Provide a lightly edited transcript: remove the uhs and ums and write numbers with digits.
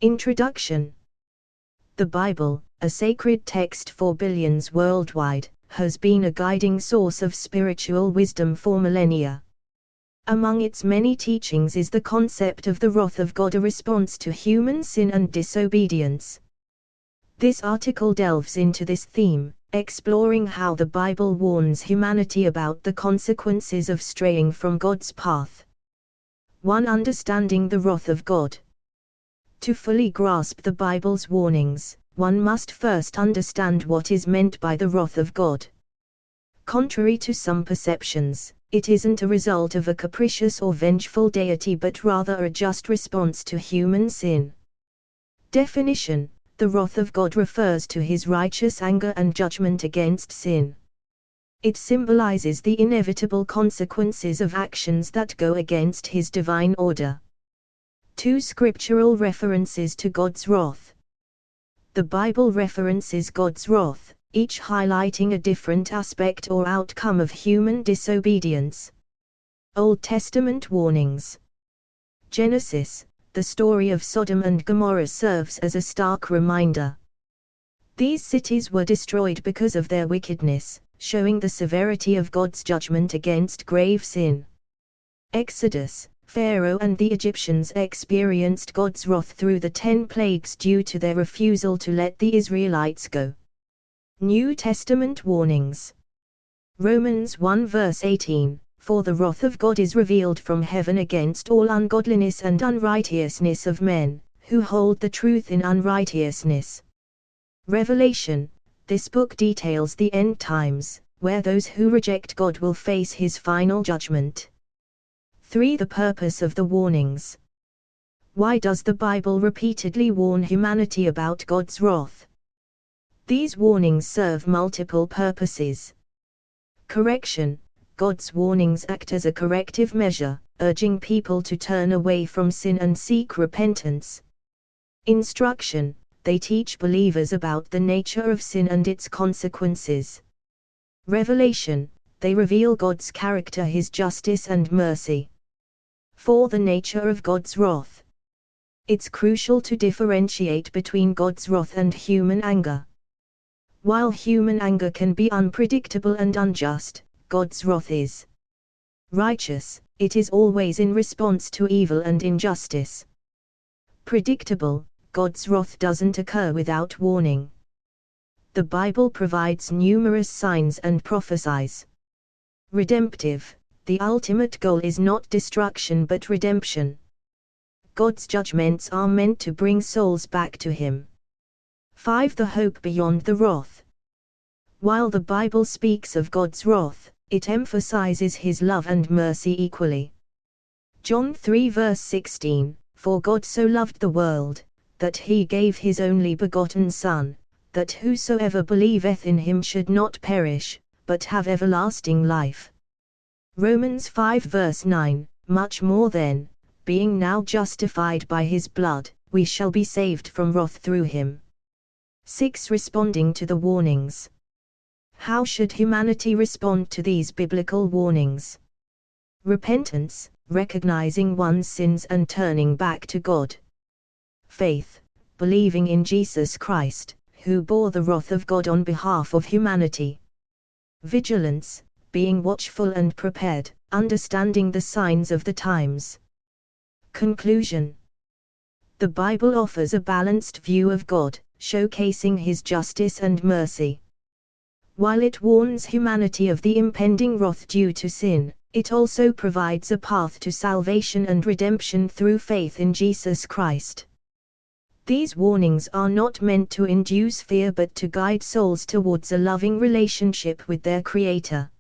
Introduction. The Bible, a sacred text for billions worldwide, has been a guiding source of spiritual wisdom for millennia. Among its many teachings is the concept of the wrath of God, a response to human sin and disobedience. This article delves into this theme, exploring how the Bible warns humanity about the consequences of straying from God's path. 1. Understanding the wrath of God. To fully grasp the Bible's warnings, one must first understand what is meant by the wrath of God. Contrary to some perceptions, it isn't a result of a capricious or vengeful deity but rather a just response to human sin. Definition: the wrath of God refers to his righteous anger and judgment against sin. It symbolizes the inevitable consequences of actions that go against his divine order. 2. Scriptural references to God's wrath. The Bible references God's wrath, each highlighting a different aspect or outcome of human disobedience. Old Testament warnings. Genesis, the story of Sodom and Gomorrah serves as a stark reminder. These cities were destroyed because of their wickedness, showing the severity of God's judgment against grave sin. Exodus, Pharaoh and the Egyptians experienced God's wrath through the 10 plagues due to their refusal to let the Israelites go. New Testament warnings. Romans 1 verse 18, for the wrath of God is revealed from heaven against all ungodliness and unrighteousness of men, who hold the truth in unrighteousness. Revelation, this book details the end times, where those who reject God will face his final judgment. 3. The purpose of the warnings. Why does the Bible repeatedly warn humanity about God's wrath? These warnings serve multiple purposes. Correction. God's warnings act as a corrective measure, urging people to turn away from sin and seek repentance. Instruction. They teach believers about the nature of sin and its consequences. Revelation. They reveal God's character, his justice and mercy. 4. The nature of God's wrath. It's crucial to differentiate between God's wrath and human anger. While human anger can be unpredictable and unjust, God's wrath is righteous. It is always in response to evil and injustice. Predictable. God's wrath doesn't occur without warning. The Bible provides numerous signs and prophecies. Redemptive. The ultimate goal is not destruction but redemption. God's judgments are meant to bring souls back to him. 5. The hope beyond the wrath. While the Bible speaks of God's wrath, it emphasizes his love and mercy equally. John 3 verse 16, for God so loved the world, that he gave his only begotten Son, that whosoever believeth in him should not perish, but have everlasting life. Romans 5 verse 9, much more then, being now justified by his blood, we shall be saved from wrath through him. 6. Responding to the warnings. How should humanity respond to these biblical warnings? Repentance, recognizing one's sins and turning back to God. Faith, believing in Jesus Christ, who bore the wrath of God on behalf of humanity. Vigilance, being watchful and prepared, understanding the signs of the times. Conclusion. The Bible offers a balanced view of God, showcasing his justice and mercy. While it warns humanity of the impending wrath due to sin, it also provides a path to salvation and redemption through faith in Jesus Christ. These warnings are not meant to induce fear but to guide souls towards a loving relationship with their Creator.